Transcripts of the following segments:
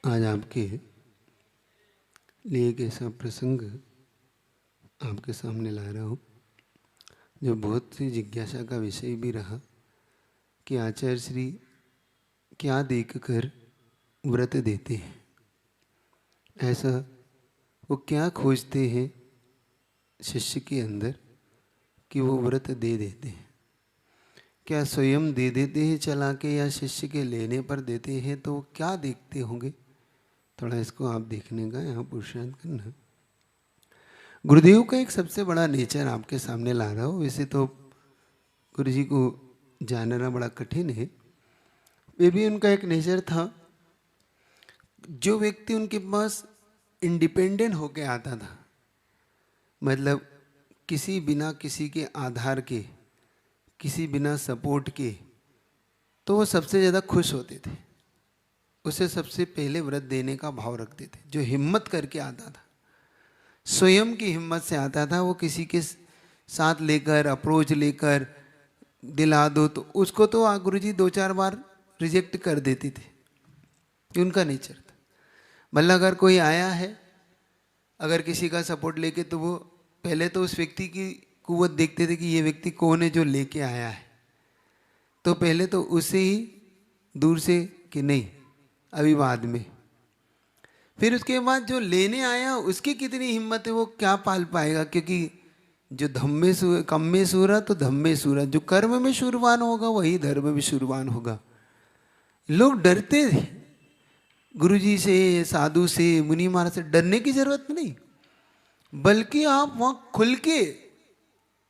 आज आपके लिए एक ऐसा प्रसंग आपके सामने ला रहा हूँ जो बहुत सी जिज्ञासा का विषय भी रहा कि आचार्य श्री क्या देखकर व्रत देते हैं। ऐसा वो क्या खोजते हैं शिष्य के अंदर कि वो व्रत दे देते हैं। क्या स्वयं दे देते हैं चला के या शिष्य के लेने पर देते हैं, तो क्या देखते होंगे, थोड़ा इसको आप देखने का यहाँ पुरुषार्थ करना। गुरुदेव का एक सबसे बड़ा नेचर आपके सामने ला रहा हूँ। वैसे तो गुरु जी को जानना बड़ा कठिन है, वे भी उनका एक नेचर था। जो व्यक्ति उनके पास इंडिपेंडेंट होके आता था, मतलब किसी बिना किसी के आधार के, किसी बिना सपोर्ट के, तो वो सबसे ज़्यादा खुश होते थे। उसे सबसे पहले व्रत देने का भाव रखते थे। जो हिम्मत करके आता था, स्वयं की हिम्मत से आता था, वो किसी के साथ लेकर अप्रोच लेकर दिला दो तो उसको तो गुरुजी 2-4 बार रिजेक्ट कर देते थे। ये उनका नेचर था। मतलब अगर कोई आया है, अगर किसी का सपोर्ट लेके, तो वो पहले तो उस व्यक्ति की कुव्वत देखते थे कि ये व्यक्ति कौन है जो लेके आया है। तो पहले तो उसे ही दूर से कि नहीं, अभी बाद में। फिर उसके बाद जो लेने आया उसकी कितनी हिम्मत है, वो क्या पाल पाएगा। क्योंकि जो कम में सूरा तो धम में सूरा, जो कर्म में शूरवान होगा वही धर्म में शूरवान होगा। लोग डरते थे गुरुजी से, साधु से, मुनि महाराज से। डरने की जरूरत नहीं, बल्कि आप वहां खुल के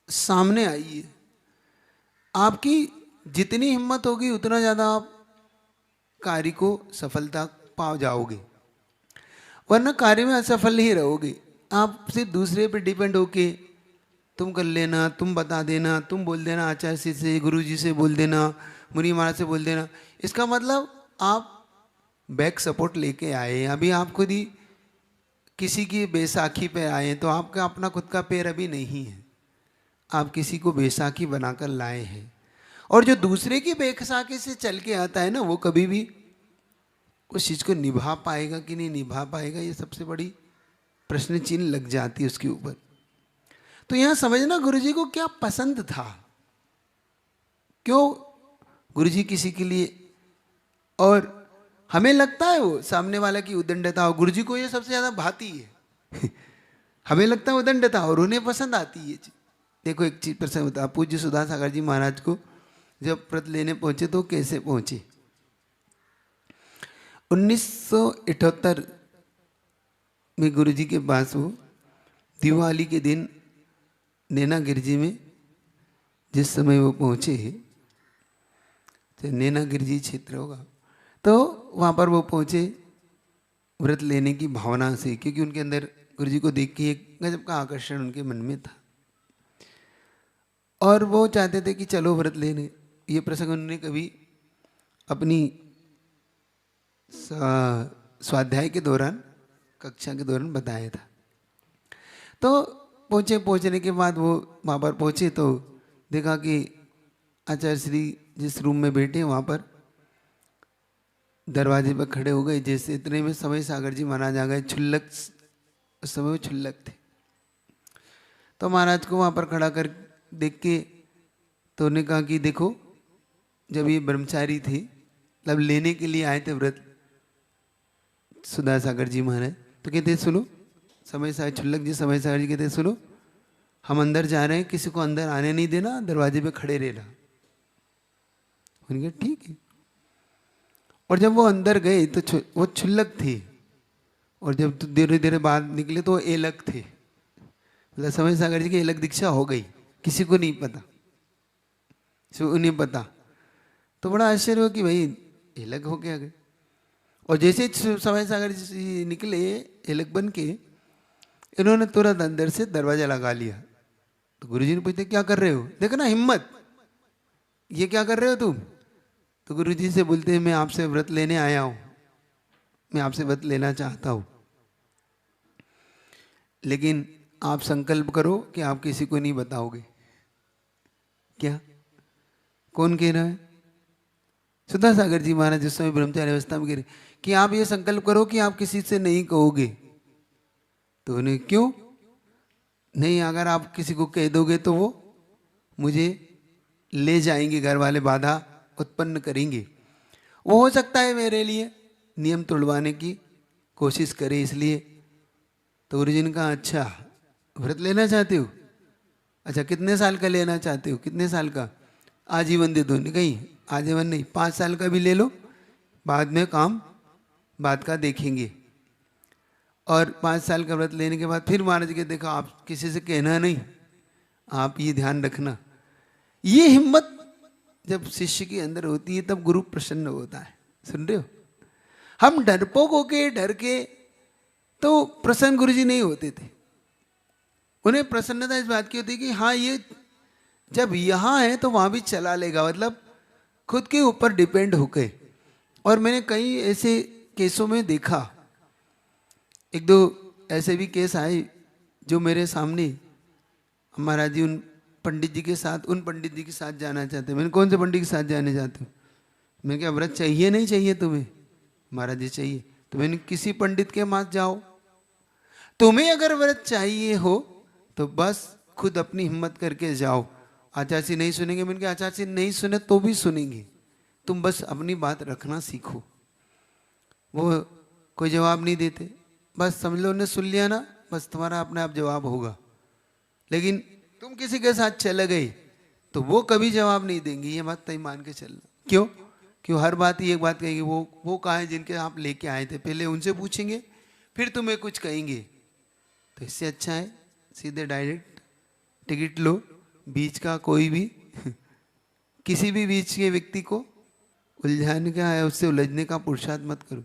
सामने आइए। आपकी जितनी हिम्मत होगी उतना ज्यादा आप कार्य को सफलता पा जाओगे, वरना कार्य में असफल ही रहोगे। आप सिर्फ दूसरे पे डिपेंड होके तुम कर लेना, तुम बता देना, तुम बोल देना, आचार्य से, गुरु जी से बोल देना, मुनि महाराज से बोल देना, इसका मतलब आप बैक सपोर्ट लेके आए। अभी आप खुद ही किसी की बैसाखी पे आए, तो आपका अपना खुद का पैर अभी नहीं है, आप किसी को बैसाखी बनाकर लाए हैं। और जो दूसरे की बैसाखी से चल के आता है ना, वो कभी भी उस चीज़ को निभा पाएगा कि नहीं निभा पाएगा, ये सबसे बड़ी प्रश्न चिन्ह लग जाती है उसके ऊपर। तो यहां समझना गुरुजी को क्या पसंद था, क्यों गुरुजी किसी के लिए। और हमें लगता है वो सामने वाला की उदंडता, और गुरुजी को ये सबसे ज्यादा भाती है हमें लगता है उदंडता, और उन्हें पसंद आती है। देखो एक चीज प्रसंग होता, पूज्य सुधा सागर जी महाराज को जब व्रत लेने पहुंचे तो कैसे पहुंचे। 1978 में गुरुजी के पास वो दिवाली के दिन नैना गिरजी में जिस समय वो पहुंचे, तो नैना गिरजी क्षेत्र होगा, तो वहाँ पर वो पहुंचे व्रत लेने की भावना से, क्योंकि उनके अंदर गुरुजी को देख के एक गजब का आकर्षण उनके मन में था, और वो चाहते थे कि चलो व्रत लेने। ये प्रसंग उन्होंने कभी अपनी स्वाध्याय के दौरान, कक्षा के दौरान बताया था। तो पहुंचने के बाद वो वहाँ पर पहुंचे तो देखा कि आचार्य श्री जिस रूम में बैठे वहाँ पर दरवाजे पर खड़े हो गए। जैसे इतने में समय सागर जी महाराज आ गए। छुल्लक, उस समय वो छुल्लक थे। तो महाराज को वहाँ पर खड़ा कर देख के तो उन्होंने कहा कि देखो, जब ये ब्रह्मचारी थे, मतलब लेने के लिए आए थे व्रत सुधा सागर जी महाराज, तो कहते सुनो, समय सागर छुल्लक जी समय सागर जी कहते सुनो, हम अंदर जा रहे हैं, किसी को अंदर आने नहीं देना, दरवाजे पे खड़े रहना। उन्होंने कहा ठीक है। और जब वो अंदर गए तो वो छुल्लक थे, और जब तो धीरे धीरे बाद निकले तो एलक थे। मतलब समय सागर जी की एलक दीक्षा हो गई, किसी को नहीं पता, सिर्फ उन्हें पता। तो बड़ा आश्चर्य हो कि भाई एलक हो गया गए। और जैसे समय सागर जी निकले एलक बन के, इन्होंने तुरंत अंदर से दरवाजा लगा लिया। तो गुरुजी ने पूछते क्या कर रहे हो, देखो ना हिम्मत, ये क्या कर रहे हो तुम। तो गुरुजी से बोलते हैं मैं आपसे व्रत लेने आया हूं, मैं आपसे व्रत लेना चाहता हूं, लेकिन आप संकल्प करो कि आप किसी को नहीं बताओगे। क्या, कौन कह रहा है, सुधा सागर जी महाराज जिस समय ब्रह्मचारी अवस्था में गिरे कि आप ये संकल्प करो कि आप किसी से नहीं कहोगे। तो उन्हें क्यों नहीं, अगर आप किसी को कह दोगे तो वो मुझे ले जाएंगे, घर वाले बाधा उत्पन्न करेंगे, वो हो सकता है मेरे लिए नियम तोड़वाने की कोशिश करे, इसलिए। तो गुरुजी ने कहा अच्छा व्रत लेना चाहते हो, अच्छा कितने साल का लेना चाहते हो, कितने साल का, आजीवन दे दो। कहीं आजीवन नहीं, 5 साल का भी ले लो, बाद में काम बाद का देखेंगे। और 5 साल का व्रत लेने के बाद फिर महाराज के देखा आप किसी से कहना नहीं, आप ये ध्यान रखना। ये हिम्मत जब शिष्य के अंदर होती है तब गुरु प्रसन्न होता है। सुन रहे हो, हम डरपोक होके डर के तो प्रसन्न गुरुजी नहीं होते थे। उन्हें प्रसन्नता इस बात की होती कि हाँ ये जब यहाँ है तो वहाँ भी चला लेगा, मतलब खुद के ऊपर डिपेंड होके। और मैंने कई ऐसे केसों में देखा, 1-2 ऐसे भी केस आए जो मेरे सामने, महाराज जी उन पंडित जी के साथ, उन पंडित जी के साथ जाना चाहते। मैंने कौन से पंडित के साथ जाने चाहते हो, मैं क्या व्रत चाहिए नहीं चाहिए तुम्हें, महाराज जी चाहिए। तो मैंने किसी पंडित के पास जाओ, तुम्हें अगर व्रत चाहिए हो तो बस खुद अपनी हिम्मत करके जाओ। आचार्य जी नहीं सुनेंगे, मैंने कहा आचार्य जी नहीं सुने तो भी सुनेंगे, तुम बस अपनी बात रखना सीखो। वो कोई जवाब नहीं देते, बस समझ लो उन्हें सुन लिया ना, बस तुम्हारा अपने आप जवाब होगा। लेकिन तुम किसी के साथ चले गए तो वो कभी जवाब नहीं देंगे, ये बात तय मान के चलना। क्यों? क्यों हर बात ही एक बात कहेंगे, वो कहाँ है जिनके आप लेके आए थे, पहले उनसे पूछेंगे फिर तुम्हें कुछ कहेंगे। तो इससे अच्छा है सीधे डायरेक्ट टिकट लो, बीच का कोई भी किसी भी बीच के व्यक्ति को उलझाने का है, उससे उलझने का पुरुषार्थ मत करो।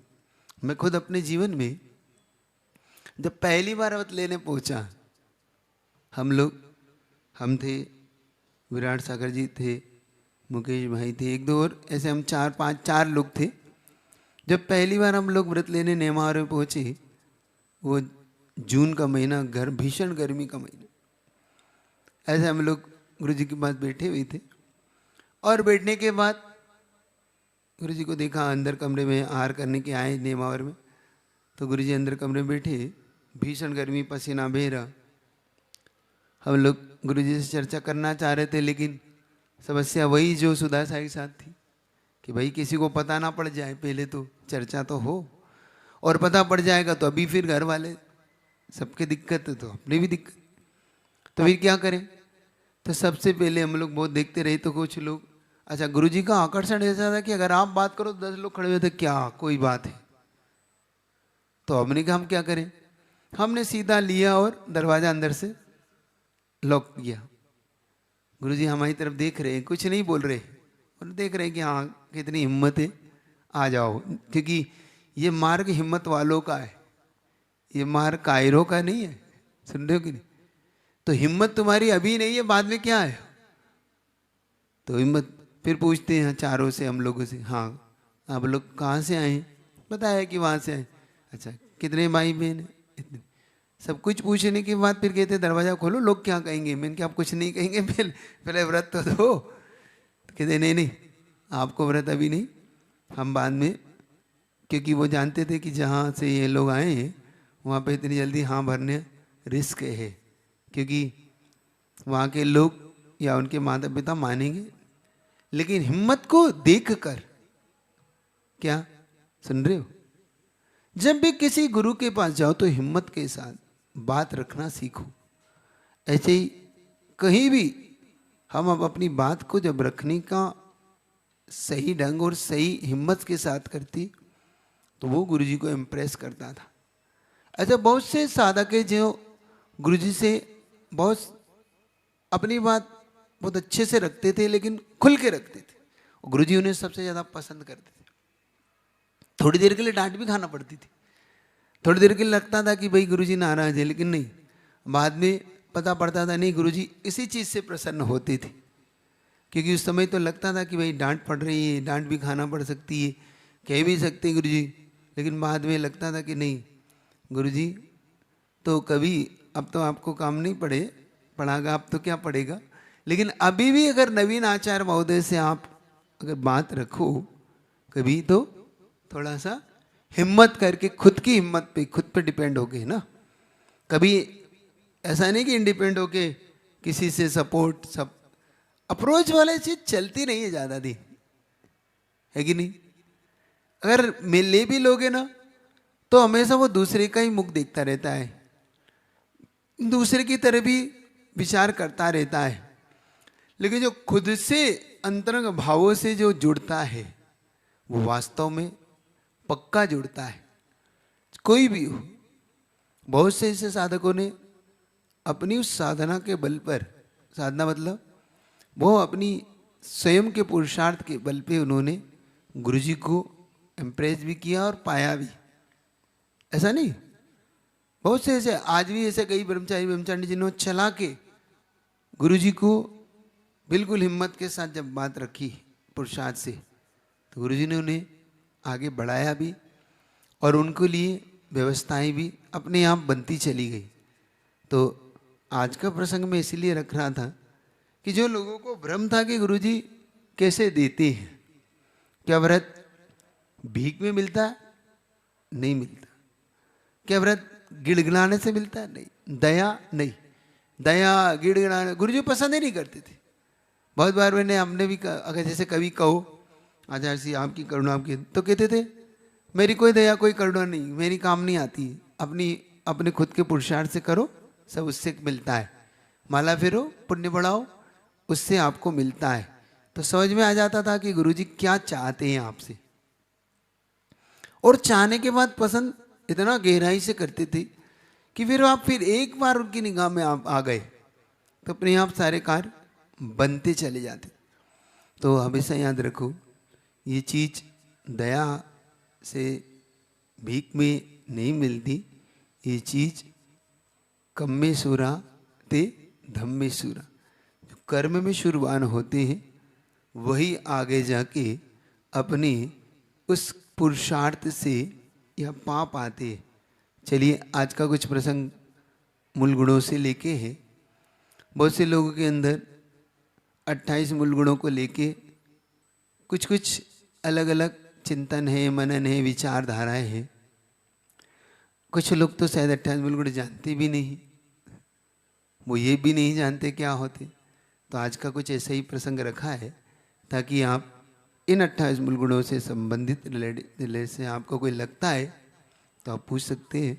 मैं खुद अपने जीवन में जब पहली बार व्रत लेने पहुंचा, हम थे, विराट सागर जी थे, मुकेश भाई थे, 1-2 और ऐसे हम 4 लोग थे। जब पहली बार हम लोग व्रत लेने नेमावर में पहुंचे, वो जून का महीना, भीषण गर्मी का महीना, ऐसे हम लोग गुरु जी के पास बैठे हुए थे। और बैठने के बाद गुरु जी को देखा अंदर कमरे में आहार करने के आए नेमावर में, तो गुरु जी अंदर कमरे में बैठे, भीषण गर्मी, पसीना बह रहा। हम लोग गुरु जी से चर्चा करना चाह रहे थे, लेकिन समस्या वही जो सुधा साई के साथ थी कि भाई किसी को पता ना पड़ जाए, पहले तो चर्चा तो हो, और पता पड़ जाएगा तो अभी फिर घर वाले सबके दिक्कत है तो अपनी भी दिक्कत, तो फिर क्या करें। तो सबसे पहले हम लोग बहुत देखते रहे, तो कुछ लोग, अच्छा गुरुजी का आकर्षण ऐसा था कि अगर आप बात करो तो 10 लोग खड़े हुए थे, क्या कोई बात है। तो हमने कहा हम क्या करें, हमने सीधा लिया और दरवाजा अंदर से लॉक किया। गुरुजी हमारी तरफ देख रहे हैं, कुछ नहीं बोल रहे, और देख रहे हैं कि हाँ कितनी हिम्मत है, आ जाओ, क्योंकि ये मार्ग हिम्मत वालों का है, ये मार्ग कायरों का नहीं है। सुन रहे हो कि नहीं? तो हिम्मत तुम्हारी अभी नहीं है, बाद में क्या है। तो हिम्मत फिर पूछते हैं चारों से, हम लोगों से, हाँ आप लोग कहाँ से आए, बताया कि वहाँ से आए। अच्छा कितने भाई बहन है, इतने, सब कुछ पूछने के बाद फिर कहते दरवाजा खोलो, लोग क्या कहेंगे। मैंने क्या आप कुछ नहीं कहेंगे, पहले व्रत तो दो। तो कहते नहीं आपको व्रत अभी नहीं, हम बाद में, क्योंकि वो जानते थे कि जहाँ से ये लोग आए हैं वहाँ पे इतनी जल्दी हाँ भरने रिस्क है, क्योंकि वहाँ के लोग या उनके माता पिता मानेंगे। लेकिन हिम्मत को देखकर, क्या सुन रहे हो, जब भी किसी गुरु के पास जाओ तो हिम्मत के साथ बात रखना सीखो। ऐसे ही कहीं भी हम अब अपनी बात को जब रखने का सही ढंग और सही हिम्मत के साथ करती तो वो गुरुजी को इम्प्रेस करता था। ऐसे बहुत से साधक है जो गुरुजी से बहुत अपनी बात बहुत अच्छे से रखते थे, लेकिन खुल के रखते थे, और गुरुजी उन्हें सबसे ज़्यादा पसंद करते थे। थोड़ी देर के लिए डांट भी खाना पड़ती थी, थोड़ी देर के लिए लगता था कि भाई गुरुजी नाराज है, लेकिन नहीं, बाद में पता पड़ता था नहीं गुरुजी इसी चीज़ से प्रसन्न होते थे। क्योंकि उस समय तो लगता था कि भाई डांट पड़ रही है, डांट भी खाना पड़ सकती है, कह भी सकते हैं गुरुजी, लेकिन बाद में लगता था कि नहीं गुरुजी तो कभी, अब तो आपको काम नहीं पड़ेगा, अब तो क्या पड़ेगा। लेकिन अभी भी अगर नवीन आचार्य महोदय से आप अगर बात रखो कभी तो थोड़ा सा हिम्मत करके खुद की हिम्मत पे, खुद पे डिपेंड होके ना, कभी ऐसा नहीं कि इंडिपेंडेंट होके किसी से सपोर्ट सब, अप्रोच वाले चीज चलती नहीं है ज्यादा दिन, है कि नहीं? अगर ले भी लोगे ना तो हमेशा वो दूसरे का ही मुख देखता रहता है, दूसरे की तरह भी विचार करता रहता है। लेकिन जो खुद से अंतरंग भावों से जो जुड़ता है वो वास्तव में पक्का जुड़ता है, कोई भी हो। बहुत से ऐसे साधकों ने अपनी उस साधना के बल पर, साधना मतलब वो अपनी स्वयं के पुरुषार्थ के बल पे उन्होंने गुरुजी को इम्प्रेस भी किया और पाया भी, ऐसा नहीं? बहुत से ऐसे आज भी ऐसे कई ब्रह्मचारी ब्रह्मचारी जिन्होंने चला के गुरुजी को बिल्कुल हिम्मत के साथ जब बात रखी पुरुषार्थ से, तो गुरुजी ने उन्हें आगे बढ़ाया भी और उनके लिए व्यवस्थाएं भी अपने आप बनती चली गई। तो आज का प्रसंग मैं इसीलिए रख रहा था कि जो लोगों को भ्रम था कि गुरुजी कैसे देते हैं, क्या व्रत भीख में मिलता है? नहीं मिलता। क्या व्रत गिड़गिड़ाने से मिलता है? नहीं। दया? नहीं। दया गिड़गिड़ाने गुरुजी पसंद ही नहीं करते थे। बहुत बार हमने भी अगर जैसे कभी कहो आचार्य जी आपकी करुणा आपकी, तो कहते थे मेरी कोई दया कोई करुणा नहीं, मेरी काम नहीं आती, अपने खुद के पुरुषार्थ से करो, सब उससे मिलता है, माला फेरो पुण्य बढ़ाओ, उससे आपको मिलता है। तो समझ में आ जाता था कि गुरुजी क्या चाहते हैं आपसे, और चाहने के बाद पसंद इतना गहराई से करते थे कि फिर एक बार उनकी निगाह में आप आ गए तो अपने आप सारे कार्य बनते चले जाते। तो हमेशा याद रखो ये चीज दया से भीख में नहीं मिलती, ये चीज कम्मे सुरा ते धम्मे सुरा, जो कर्म में शुरुआत होते हैं वही आगे जाके अपने उस पुरुषार्थ से या पाप आते हैं। चलिए आज का कुछ प्रसंग मूल गुणों से लेके है। बहुत से लोगों के अंदर 28 मूल गुणों को लेके कुछ कुछ अलग अलग चिंतन है, मनन है, विचारधाराएं हैं। कुछ लोग तो शायद 28 मूल गुण जानते भी नहीं, वो ये भी नहीं जानते क्या होते। तो आज का कुछ ऐसा ही प्रसंग रखा है ताकि आप इन 28 मूल गुणों से संबंधित रिलेटेड से आपको कोई लगता है तो आप पूछ सकते हैं।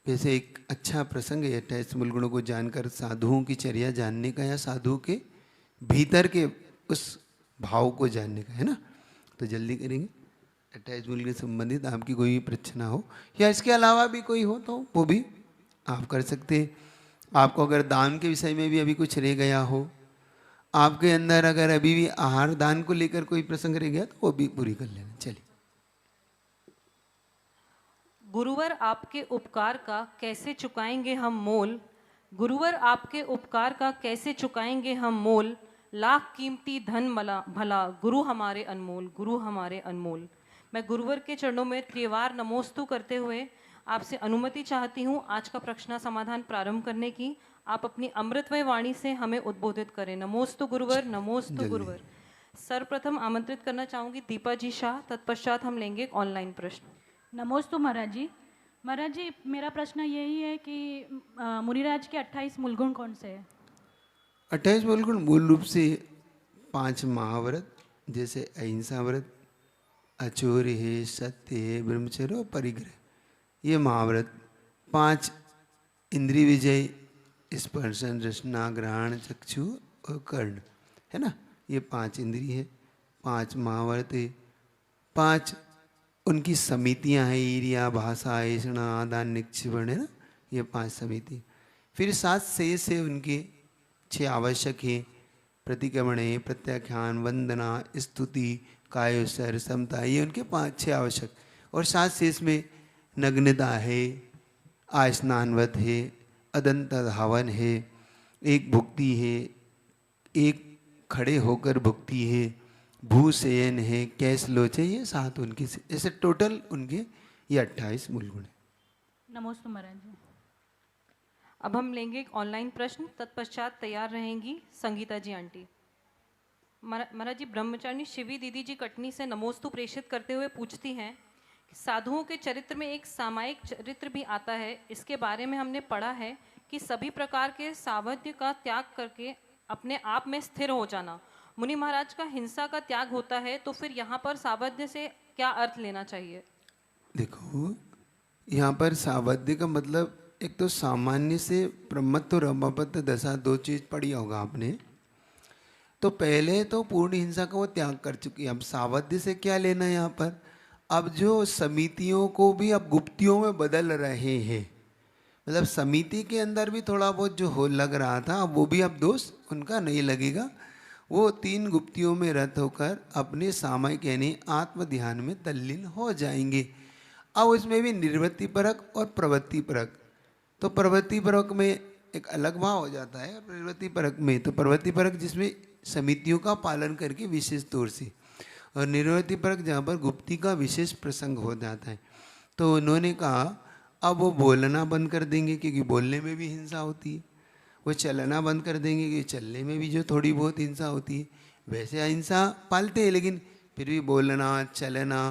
वैसे एक अच्छा प्रसंग है 28 मूल गुणों को जानकर साधुओं की चर्या जानने का, या साधुओं के भीतर के उस भाव को जानने का, है ना? तो जल्दी करेंगे। 28 मूल के संबंधित आपकी कोई भी प्रश्न हो या इसके अलावा भी कोई हो तो वो भी आप कर सकते हैं। आपको अगर दान के विषय में भी अभी कुछ रह गया हो, आपके अंदर अगर अभी भी आहार दान को लेकर कोई प्रसंग रह गया तो वो भी पूरी कर लेना। चलिए। गुरुवर आपके उपकार का कैसे चुकाएंगे हम मोल, गुरुवर आपके उपकार का कैसे चुकाएंगे हम मोल, लाख कीमती धन भला गुरु हमारे अनमोल, गुरु हमारे अनमोल। मैं गुरुवर के चरणों में त्रिवार नमोस्तु करते हुए आपसे अनुमति चाहती हूँ आज का प्रश्न समाधान प्रारंभ करने की। आप अपनी अमृतमय वाणी से हमें उद्बोधित करें। नमोस्तु गुरुवर, नमोस्तु गुरुवर। सर्वप्रथम आमंत्रित करना चाहूँगी दीपा जी शाह, तत्पश्चात हम लेंगे एक ऑनलाइन प्रश्न। नमोस्तु महाराज जी। महाराज जी मेरा प्रश्न यही है कि मुनिराज के 28 मूलगुण कौन से हैं? 28 मूलगुण मूल रूप से 5 महाव्रत, जैसे अहिंसा व्रत, अचोर है, सत्य है, ब्रह्मचर्य और परिग्रह, ये महाव्रत। 5 इंद्रिय विजय, स्पर्शन, रसना, ग्रहण, चक्षु और कर्ण, है ना? ये 5 इंद्रिय है। 5 महाव्रत है। 5 उनकी समितियां हैं, ईर्या, भाषा, ऐषणा, आदान, निक्षिपण, है ना? ये 5 समिति। फिर 7 शेष है उनके, 6 आवश्यक हैं, प्रतिक्रमण है, प्रत्याख्यान, वंदना, स्तुति, कायोत्सर, समता, ये उनके 5-6 आवश्यक। और 7 शेष में नग्नता है, आस्नानवत है, अदंत धावन है, एक भुक्ति है, एक खड़े होकर भुक्ति है, भूशयन है, कैस लोचे, ये 7 उनके, ऐसे टोटल उनके ये 28 मूल गुण है। नमोस्तु महाराज जी। अब हम लेंगे एक ऑनलाइन प्रश्न, तत्पश्चात तैयार रहेंगी संगीता जी आंटी। महाराज जी, ब्रह्मचारिणी शिवी दीदी जी कटनी से नमोस्तु प्रेषित करते हुए पूछती हैं कि साधुओं के चरित्र में एक सामायिक चरित्र भी आता है। इसके बारे में हमने पढ़ा है कि सभी प्रकार के सावध्य का त्याग करके अपने आप में स्थिर हो जाना। मुनि महाराज का हिंसा का त्याग होता है, तो फिर यहाँ पर सावध्य से क्या अर्थ लेना चाहिए? देखो, यहाँ पर सावध्य का मतलब एक तो सामान्य से ब्रह्मत्व और अमपत्व दशा दो चीज पढ़ी होगा आपने। तो पहले तो पूर्ण हिंसा का वो त्याग कर चुकी है। अब सावध्य से क्या लेना है यहाँ पर? अब जो समितियों को भी अब गुप्तियों में बदल रहे हैं, मतलब समिति के अंदर भी थोड़ा बहुत जो हो लग रहा था, अब वो भी अब दोष उनका नहीं लगेगा। वो 3 गुप्तियों में रत होकर अपने सामयिक यानी आत्म ध्यान में तल्लीन हो जाएंगे। अब उसमें भी निर्वृत्ति परक और प्रवृत्ति परक। तो प्रवृत्ति परक में एक अलग भाव हो जाता है, प्रवृत्ति परक में तो प्रवृत्ति परक जिसमें समितियों का पालन करके विशेष तौर से, और निर्वृत्ति परक जहाँ पर गुप्ती का विशेष प्रसंग हो जाता है। तो उन्होंने कहा अब वो बोलना बंद कर देंगे क्योंकि बोलने में भी हिंसा होती है, वो चलना बंद कर देंगे क्योंकि चलने में भी जो थोड़ी बहुत हिंसा होती है। वैसे अहिंसा पालते हैं लेकिन फिर भी बोलना चलना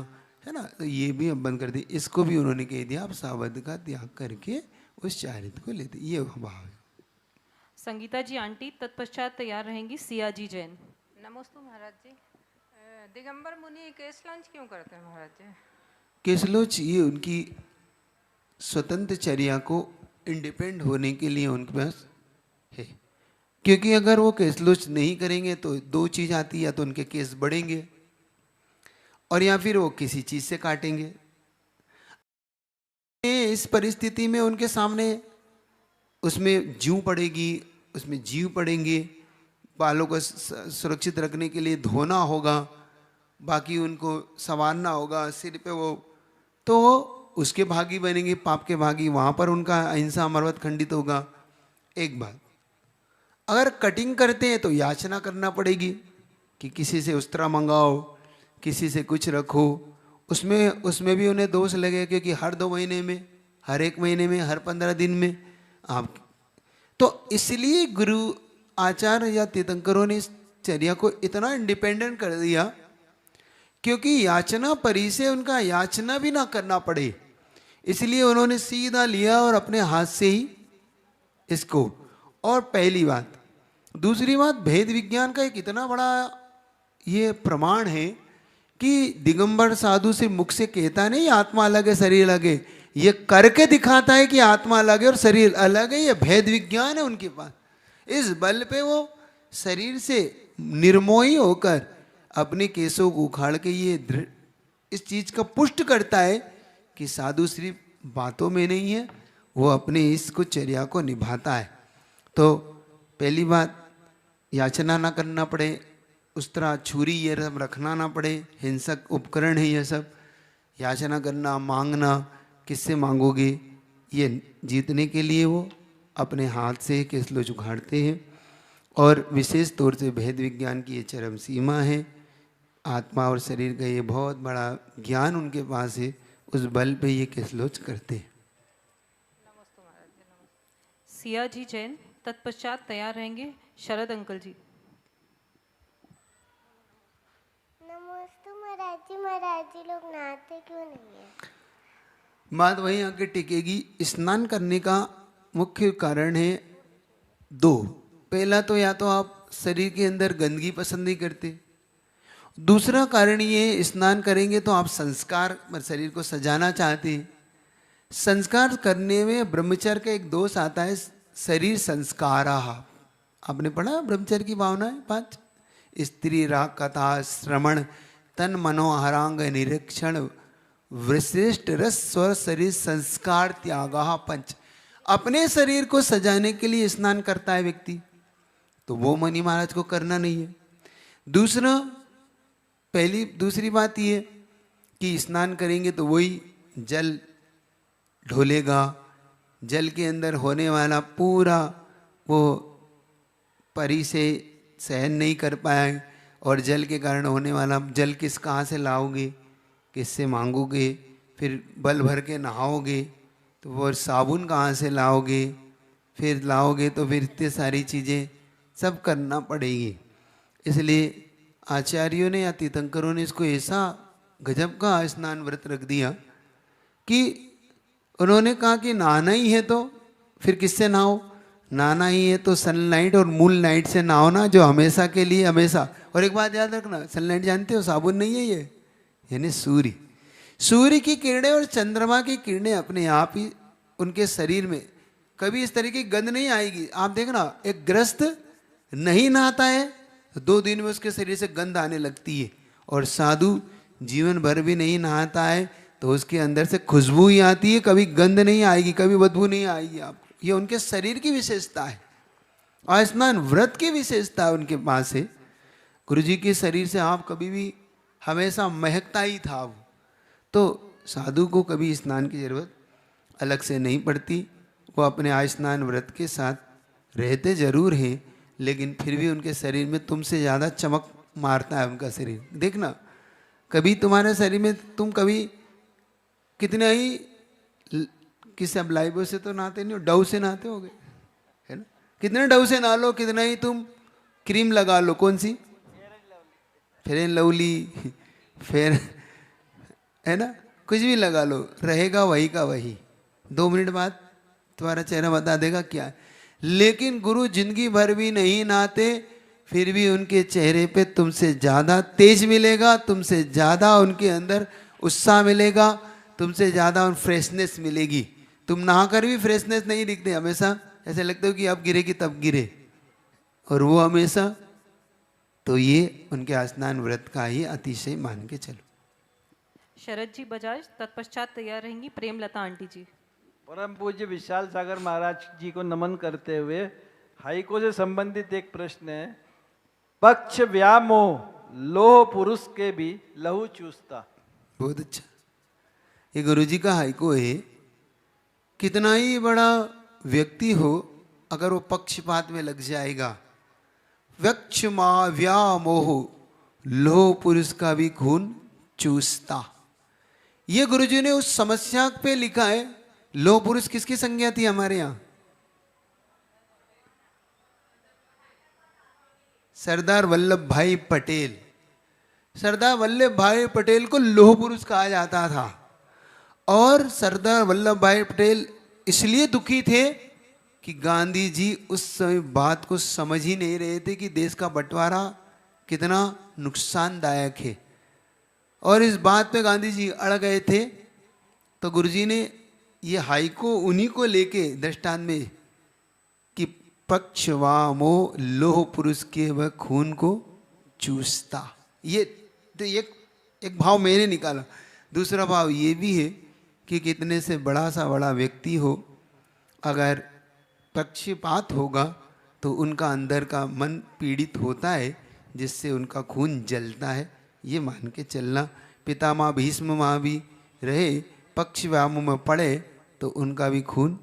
है ना, तो ये भी अब बंद कर दिए। इसको भी उन्होंने कह दिया आप सावध का त्याग करके उस चारित्र को लेते, ये भाव है। संगीता जी आंटी तत्पश्चात तैयार रहेंगी सिया जी जैन। नमस्ते महाराज जी। दिगंबर मुनि केस लॉन्च क्यों करते हैं महाराज जी? केसलोच ये उनकी स्वतंत्र चर्या को इंडिपेंडेंट होने के लिए उनके पास है, क्योंकि अगर वो केसलोच नहीं करेंगे तो 2 चीज आती है, या तो उनके केस बढ़ेंगे और या फिर वो किसी चीज से काटेंगे। इस परिस्थिति में उनके सामने उसमें जीव पड़ेगी, उसमें जीव पड़ेंगे, बालों को सुरक्षित रखने के लिए धोना होगा, बाकी उनको संवारना होगा सिर पे, वो तो उसके भागी बनेंगे, पाप के भागी, वहां पर उनका अहिंसा अमरवत खंडित होगा। एक बात, अगर कटिंग करते हैं तो याचना करना पड़ेगी कि किसी से उस्तरा मंगाओ, किसी से कुछ रखो, उसमें भी उन्हें दोष लगे क्योंकि हर 2 महीने में, हर 1 महीने में, हर 15 दिन में आप, तो इसलिए गुरु आचार्य या तीर्थंकरों ने इस चर्या को इतना इंडिपेंडेंट कर दिया क्योंकि याचना परी से उनका याचना भी ना करना पड़े, इसलिए उन्होंने सीधा लिया और अपने हाथ से ही इसको। और पहली बात, दूसरी बात, भेद विज्ञान का एक इतना बड़ा ये प्रमाण है कि दिगंबर साधु से मुख से कहता नहीं आत्मा अलग है शरीर अलग है, ये करके दिखाता है कि आत्मा अलग है और शरीर अलग है। ये भेद विज्ञान है उनके पास। इस बल पे वो शरीर से निर्मोही होकर अपने केसों को उखाड़ के ये इस चीज का पुष्ट करता है कि साधु सिर्फ बातों में नहीं है, वो अपने इसको चर्या को निभाता है। तो पहली बात, याचना ना करना पड़े, उस तरह छुरी ये सब रखना ना पड़े, हिंसक उपकरण है ये सब। याचना करना, मांगना, किससे मांगोगे, ये जीतने के लिए वो अपने हाथ से केसलोच उखाड़ते हैं। और विशेष तौर से भेद विज्ञान की ये चरम सीमा है, आत्मा और शरीर का ये बहुत बड़ा ज्ञान उनके पास है, उस बल पे ये केसलोच करते हैं। सिया जी जैन, तत्पश्चात तैयार रहेंगे शरद अंकल जी। नमस्ते महाराज जी लोग नहाते क्यों नहीं है? बात वहीं आके टिकेगी। स्नान करने का मुख्य कारण है 2। पहला तो या तो आप शरीर के अंदर गंदगी पसंद नहीं करते, दूसरा कारण ये स्नान करेंगे तो आप संस्कार शरीर को सजाना चाहते हैं। संस्कार करने में ब्रह्मचर्य का एक दोष आता है, शरीर संस्कारा। आपने पढ़ा ब्रह्मचर्य की भावनाएं 5, स्त्री राग कथा श्रवण तन मनोहरांग निरीक्षण विशिष्ट रस स्वर शरीर संस्कार त्यागा 5। अपने शरीर को सजाने के लिए स्नान करता है व्यक्ति, तो वो मुनि महाराज को करना नहीं है। दूसरी बात ये कि स्नान करेंगे तो वही जल ढोलेगा, जल के अंदर होने वाला पूरा वो परी से सहन नहीं कर पाए, और जल के कारण होने वाला, जल कहाँ से लाओगे, किससे मांगोगे, फिर बल भर के नहाओगे तो वो साबुन कहाँ से लाओगे, फिर लाओगे तो फिर इतनी सारी चीज़ें सब करना पड़ेगी। इसलिए आचार्यों ने या तीर्थंकरों ने इसको ऐसा गजब का स्नान व्रत रख दिया कि उन्होंने कहा कि नहाना ही है तो फिर किससे नहाओ, नहाना ही है तो सनलाइट और मून लाइट से नहाओ ना, जो हमेशा के लिए हमेशा। और एक बात याद रखना, सनलाइट जानते हो साबुन नहीं है ये, यानी सूर्य, सूर्य की किरणें और चंद्रमा की किरणें अपने आप ही उनके शरीर में कभी इस तरह की गंध नहीं आएगी। आप देखना, एक ग्रस्त नहीं नहाता है तो 2 दिन में उसके शरीर से गंध आने लगती है, और साधु जीवन भर भी नहीं नहाता है तो उसके अंदर से खुशबू ही आती है, कभी गंध नहीं आएगी, कभी बदबू नहीं आएगी आपको। ये उनके शरीर की विशेषता है और स्नान व्रत की विशेषता उनके पास है। गुरु जी के शरीर से आप कभी भी हमेशा महकता ही था वो। तो साधु को कभी स्नान की जरूरत अलग से नहीं पड़ती, वो अपने स्नान व्रत के साथ रहते जरूर हैं, लेकिन फिर भी उनके शरीर में तुमसे ज़्यादा चमक मारता है उनका शरीर। देखना, कभी तुम्हारे शरीर में तुम कभी कितना ही किसी अब लाइबो से तो नहाते नहीं हो, डव से नहाते होगे, है ना? कितने डव से नहा लो, कितना ही तुम क्रीम लगा लो, कौन सी, फेयर एंड लवली, फेयर, है ना, कुछ भी लगा लो, रहेगा वही का वही, 2 मिनट बाद तुम्हारा चेहरा बता देगा क्या है। लेकिन गुरु जिंदगी भर भी नहीं नहाते, फिर भी उनके चेहरे पे तुमसे ज़्यादा तेज मिलेगा, तुमसे ज़्यादा उनके अंदर उत्साह मिलेगा, तुमसे ज़्यादा उन फ्रेशनेस मिलेगी। तुम नहा कर भी फ्रेशनेस नहीं दिखते, हमेशा ऐसे लगता हो कि अब गिरेगी तब गिरे, और वो हमेशा। तो ये उनके स्नान व्रत का ही अतिशय मान के चलो। शरद जी बजाज, तत्पश्चात तैयार रहेंगी प्रेमलता आंटी जी। परम पूज्य विशाल सागर महाराज जी को नमन करते हुए हाइको से संबंधित एक प्रश्न है। पक्ष व्यामोह लोह पुरुष के भी लहू चूसता। बहुत अच्छा, ये गुरु जी का हाइको है। कितना ही बड़ा व्यक्ति हो, अगर वो पक्षपात में लग जाएगा, वक्षमा व्यामोह लोह पुरुष का भी खून चूसता। ये गुरुजी ने उस समस्या पे लिखा है। लोह पुरुष किसकी संज्ञा थी हमारे यहां? सरदार वल्लभ भाई पटेल। सरदार वल्लभ भाई पटेल को लोह पुरुष कहा जाता था, और सरदार वल्लभ भाई पटेल इसलिए दुखी थे कि गांधी जी उस समय बात को समझ ही नहीं रहे थे कि देश का बंटवारा कितना नुकसानदायक है, और इस बात पे गांधी जी अड़ गए थे। तो गुरुजी ने ये हाइको उन्हीं को लेके दृष्टांत में कि पक्षवामो लोह पुरुष के वह खून को चूसता, ये तो एक भाव मैंने निकाला। दूसरा भाव ये भी है कि कितने से बड़ा सा बड़ा व्यक्ति हो, अगर पक्षपात होगा तो उनका अंदर का मन पीड़ित होता है, जिससे उनका खून जलता है। ये मान के चलना। पितामह भीष्म माँ भी रहे, पक्ष व्यामोह में पड़े तो उनका भी खून,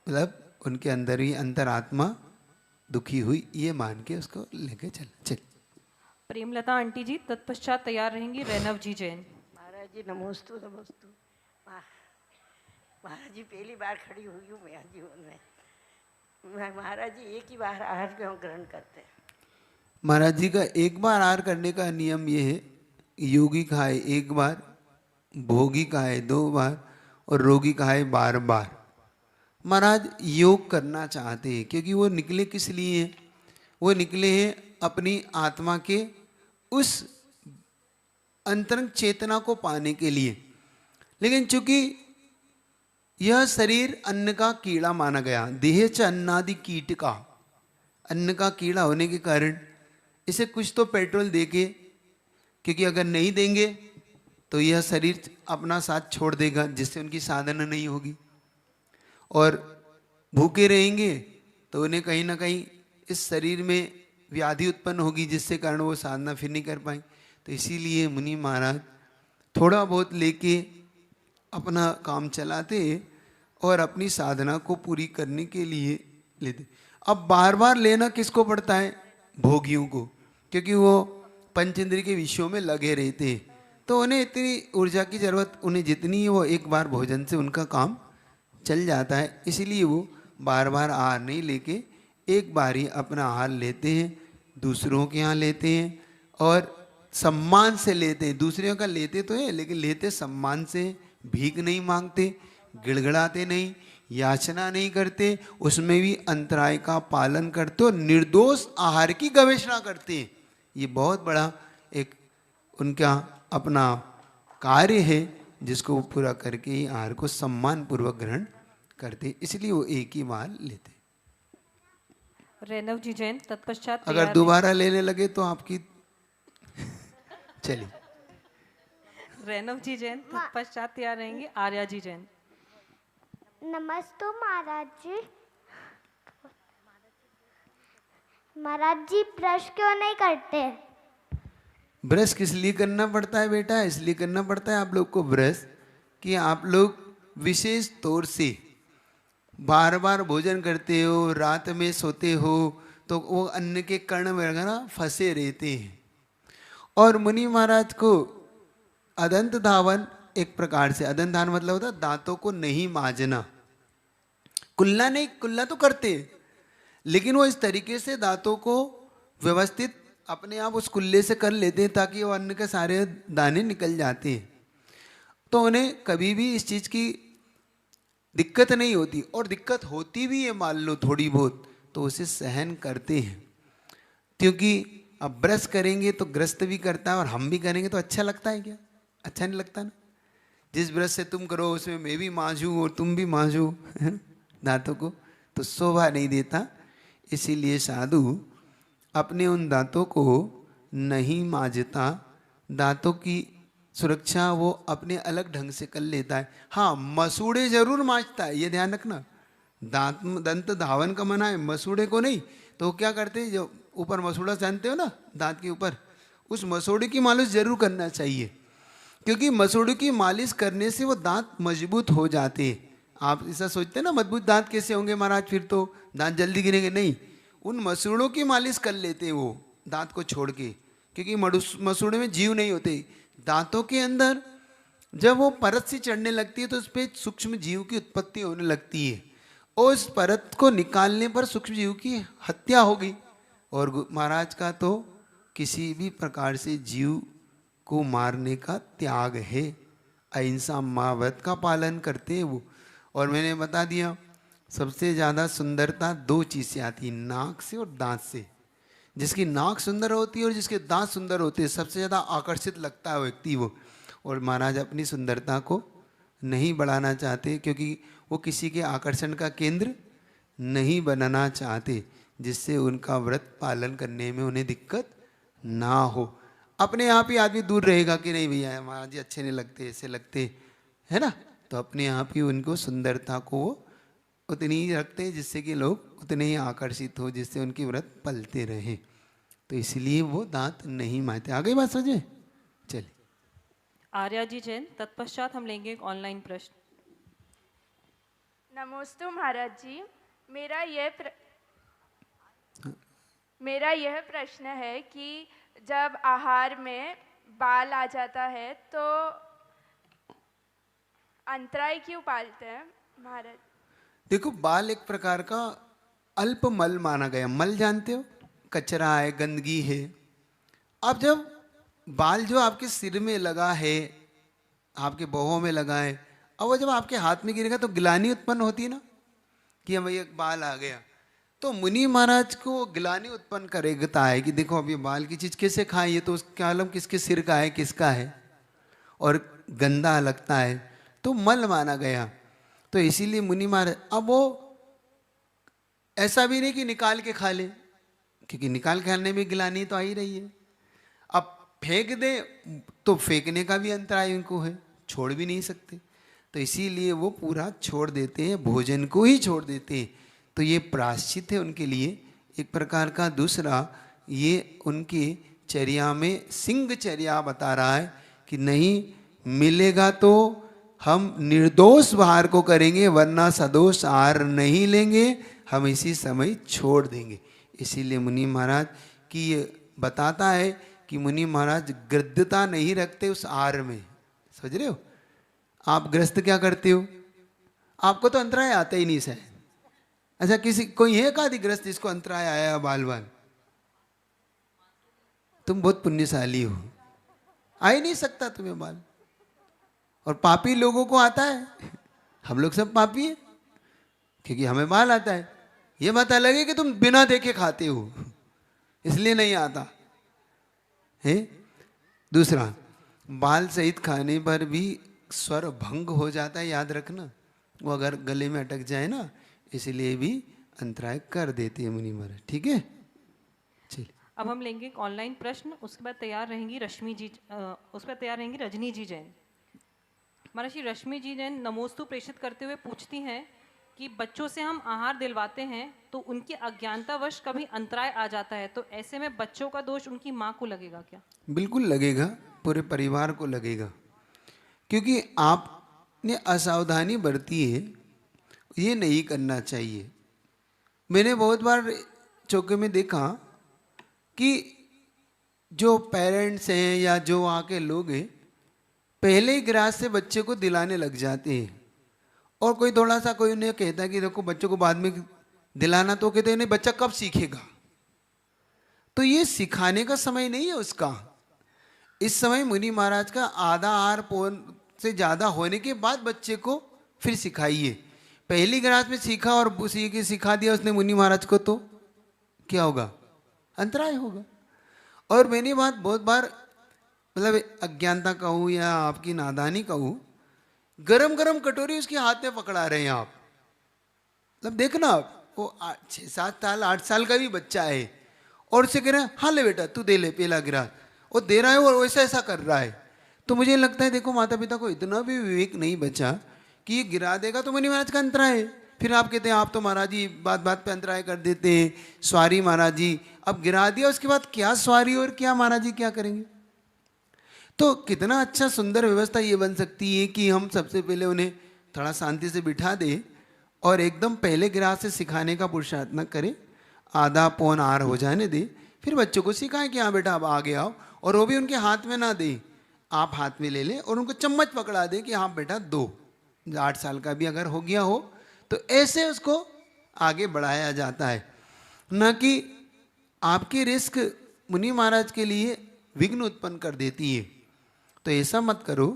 मतलब उनके अंदर ही अंतरात्मा दुखी हुई, ये मान के उसको लेके चल। प्रेमलता आंटी जी, तत्पश्चात तैयार रहेंगी रैनव जी जैन। महाराज जी नमोस्तु नमोस्तु। महाराज जी पहली बार खड़ी हुई हूँ मैं जीवन में। महाराज जी एक ही बार आहार क्यों ग्रहण करते हैं? महाराज जी का एक बार आहार करने का नियम ये है, योगी खाए 1 बार, भोगी खाए 2 बार, और रोगी खाए 12 बार। महाराज योग करना चाहते हैं, क्योंकि वो निकले किस लिए हैं? वो निकले हैं अपनी आत्मा के उस अंतरंग चेतना को पाने के लिए। लेकिन चूंकि यह शरीर अन्न का कीड़ा माना गया, देह च अन्नादि कीट का, अन्न का कीड़ा होने के कारण इसे कुछ तो पेट्रोल देके, क्योंकि अगर नहीं देंगे तो यह शरीर अपना साथ छोड़ देगा, जिससे उनकी साधना नहीं होगी, और भूखे रहेंगे तो उन्हें कहीं ना कहीं इस शरीर में व्याधि उत्पन्न होगी, जिससे कारण वो साधना फिर नहीं कर पाए। तो इसीलिए मुनि महाराज थोड़ा बहुत लेके अपना काम चलाते और अपनी साधना को पूरी करने के लिए लेते। अब बार बार लेना किसको पड़ता है? भोगियों को, क्योंकि वो पंचेंद्रिय के विषयों में लगे रहते हैं, तो उन्हें इतनी ऊर्जा की जरूरत, उन्हें जितनी है वो एक बार भोजन से उनका काम चल जाता है। इसीलिए वो बार बार आहार नहीं लेके एक बार ही अपना आहार लेते हैं, दूसरों के यहाँ लेते हैं, और सम्मान से लेते हैं। दूसरों का लेते तो है लेकिन लेते सम्मान से, भीख नहीं मांगते, गिड़गिड़ाते नहीं, याचना नहीं करते, उसमें भी अंतराय का पालन करते और निर्दोष आहार की गवेषणा करते हैं। ये बहुत बड़ा एक उनका अपना कार्य है जिसको वो पूरा करके ही आहार को सम्मान पूर्वक ग्रहण करते, इसलिए वो एक ही बार लेते। रैनव जी जैन तत्पश्चात अगर दोबारा लेने लगे तो आपकी चलिए। रैनव जी जैन तत्पश्चात तैयार रहेंगे आर्या जी जैन। नमस्ते महाराज जी। महाराज जी ब्रश क्यों नहीं करते? ब्रश किस लिए करना पड़ता है बेटा? इसलिए करना पड़ता है आप लोग को ब्रश कि आप लोग विशेष तौर से बार बार भोजन करते हो, रात में सोते हो तो वो अन्न के कण वगैरह फंसे रहते हैं। और मुनि महाराज को अदंत धावन एक प्रकार से, अदंत धावन मतलब होता है दांतों को नहीं मांजना। कुल्ला नहीं, कुल्ला तो करते लेकिन वो इस तरीके से दांतों को व्यवस्थित अपने आप उस कुल्ले से कर लेते हैं ताकि वो अन्न के सारे दाने निकल जाते हैं। तो उन्हें कभी भी इस चीज़ की दिक्कत नहीं होती, और दिक्कत होती भी है मान लो थोड़ी बहुत तो उसे सहन करते हैं, क्योंकि अब ब्रश करेंगे तो ग्रस्त भी करता है और हम भी करेंगे तो अच्छा लगता है क्या? अच्छा नहीं लगता ना। जिस ब्रश से तुम करो उसमें मैं भी मांझूँ और तुम भी मांझो दांतों को, तो शोभा नहीं देता। इसीलिए साधु अपने उन दांतों को नहीं मांझता, दांतों की सुरक्षा वो अपने अलग ढंग से कर लेता है। हाँ, मसूड़े जरूर मांझता है, ये ध्यान रखना। दंत धावन का मना है, मसूड़े को नहीं। तो क्या करते हैं, जो ऊपर मसूड़ा जानते हो ना दांत के ऊपर, उस मसूड़े की मालिश जरूर करना चाहिए, क्योंकि मसूड़े की मालिश करने से वो दांत मजबूत हो जाते हैं। आप ऐसा सोचते हैं ना मजबूत दांत कैसे होंगे महाराज, फिर तो दांत जल्दी गिरेंगे। नहीं, उन मसूड़ों की मालिश कर लेते हैं वो दांत को छोड़ के, क्योंकि मसूड़े में जीव नहीं होते। दांतों के अंदर जब वो परत सी चढ़ने लगती है तो उस पर सूक्ष्म जीव की उत्पत्ति होने लगती है, और उस परत को निकालने पर सूक्ष्म जीव की हत्या होगी। और महाराज का तो किसी भी प्रकार से जीव को मारने का त्याग है, अहिंसा महाव्रत का पालन करते हैं वो। और मैंने बता दिया सबसे ज़्यादा सुंदरता दो चीज़ से आती है, नाक से और दांत से। जिसकी नाक सुंदर होती है और जिसके दांत सुंदर होते हैं, सबसे ज़्यादा आकर्षित लगता है व्यक्ति वो। और महाराज अपनी सुंदरता को नहीं बढ़ाना चाहते, क्योंकि वो किसी के आकर्षण का केंद्र नहीं बनना चाहते, जिससे उनका व्रत पालन करने में उन्हें दिक्कत ना हो। अपने आप ही आदमी दूर रहेगा कि नहीं भैया महाराज जी अच्छे नहीं लगते, ऐसे लगते है ना, तो अपने आप ही उनको सुंदरता को वो उतनी ही रखते हैं जिससे कि लोग उतने ही आकर्षित हो, जिससे उनकी व्रत पलते रहे। तो इसलिए वो दांत नहीं मारते। आ गई बात समझ में? चलिए। आर्या जी जैन तत्पश्चात हम लेंगे एक ऑनलाइन प्रश्न। नमोस्तु महाराज जी, मेरा यह प्रश्न है कि जब आहार में बाल आ जाता है तो अंतराय क्यों पालते हैं महाराज? देखो, बाल एक प्रकार का अल्प मल माना गया। मल जानते हो, कचरा है, गंदगी है। अब जब बाल जो आपके सिर में लगा है, आपके बाहों में लगा है, अब वो जब आपके हाथ में गिरेगा तो गिलानी उत्पन्न होती है ना कि हम ये बाल आ गया। तो मुनि महाराज को गिलानी उत्पन्न करेगा है कि देखो अब ये बाल की चीज कैसे खाएं, ये तो उसका आलम किसके सिर का है, किसका है, और गंदा लगता है, तो मल माना गया। तो इसीलिए मुनि महाराज, अब वो ऐसा भी नहीं कि निकाल के खा ले, क्योंकि निकाल के खाने में गिलानी तो आ ही रही है। अब फेंक दे तो फेंकने का भी अंतराय उनको है, छोड़ भी नहीं सकते, तो इसीलिए वो पूरा छोड़ देते हैं, भोजन को ही छोड़ देते हैं। तो ये प्रायश्चित है उनके लिए एक प्रकार का। दूसरा, ये उनकी चर्या में सिंह चर्या बता रहा है कि नहीं मिलेगा तो हम निर्दोष आहार को करेंगे, वरना सदोष आहार नहीं लेंगे, हम इसी समय छोड़ देंगे। इसीलिए मुनि महाराज की ये बताता है कि मुनि महाराज गृद्धता नहीं रखते उस आहार में। समझ रहे हो? आप ग्रस्त क्या करते हो, आपको तो अंतराय आता ही नहीं शायद। अच्छा, किसी कोई है का ग्रस्त जिसको अंतराय आया बाल बाल? तुम बहुत पुण्यशाली हो, आ ही नहीं सकता तुम्हें बाल। और पापी लोगों को आता है, हम लोग सब पापी हैं क्योंकि हमें बाल आता है। ये बात अलग है कि तुम बिना देखे खाते हो इसलिए नहीं आता है। दूसरा, बाल सहित खाने पर भी स्वर भंग हो जाता है, याद रखना। वो अगर गले में अटक जाए ना, इसलिए भी अंतराय कर देते हैं मुनि महाराज। ठीक है, चलिए। अब हम लेंगे एक ऑनलाइन प्रश्न, उसके बाद तैयार रहेंगी रश्मि जी, उसके बाद तैयार रहेंगी रजनी जी जैन। महर्षि रश्मि जी जैन नमोस्तु प्रेषित करते हुए पूछती हैं कि बच्चों से हम आहार दिलवाते हैं तो उनकी अज्ञानतावश कभी अंतराय आ जाता है, तो ऐसे में बच्चों का दोष उनकी माँ को लगेगा क्या? बिल्कुल लगेगा, पूरे परिवार को लगेगा, क्योंकि आपने असावधानी बरती है। ये नहीं करना चाहिए। मैंने बहुत बार चौके में देखा कि जो पेरेंट्स हैं या जो वहाँ के लोग हैं, पहले ही गिलास से बच्चे को दिलाने लग जाते हैं। और कोई थोड़ा सा कोई उन्हें कहता है कि देखो बच्चों को बाद में दिलाना, तो कहते हैं नहीं, बच्चा कब सीखेगा। तो ये सिखाने का समय नहीं है उसका। इस समय मुनि महाराज का आधा आहार पौन से ज़्यादा होने के बाद बच्चे को फिर सिखाइए। पहली गिलास में सीखा और सिखा दिया उसने मुनि महाराज को, तो क्या होगा? अंतराय होगा। और मैंने बात बहुत बार, मतलब अज्ञानता कहूँ या आपकी नादानी कहूँ, गरम गरम कटोरी उसके हाथ में पकड़ा रहे हैं आप। मतलब देखना, वो 6-7 साल 8 साल का भी बच्चा है और उसे कह रहे हैं हाँ ले बेटा तू दे ले पहला गिलास, वो दे रहा है और वैसा ऐसा कर रहा है। तो मुझे लगता है देखो माता पिता को इतना भी विवेक नहीं बचा कि ये गिरा देगा तो मुनि महाराज का अंतराय है। फिर आप कहते हैं आप तो महाराज जी बात बात पे अंतराय कर देते हैं, सॉरी महाराज जी। अब गिरा दिया, उसके बाद क्या सॉरी और क्या महाराज जी क्या करेंगे? तो कितना अच्छा सुंदर व्यवस्था ये बन सकती है कि हम सबसे पहले उन्हें थोड़ा शांति से बिठा दें और एकदम पहले गिलास से सिखाने का पुरुषार्थ न करें, आधा पौन आहार हो जाने दें, फिर बच्चों को सिखाएं कि हाँ बेटा अब आगे आओ। और वो भी उनके हाथ में ना दें, आप हाथ में ले लें और उनको चम्मच पकड़ा दें कि हाँ बेटा दो। 8 साल का भी अगर हो गया हो तो ऐसे उसको आगे बढ़ाया जाता है, न कि आपकी रिस्क मुनि महाराज के लिए विघ्न उत्पन्न कर देती है। तो ऐसा मत करो।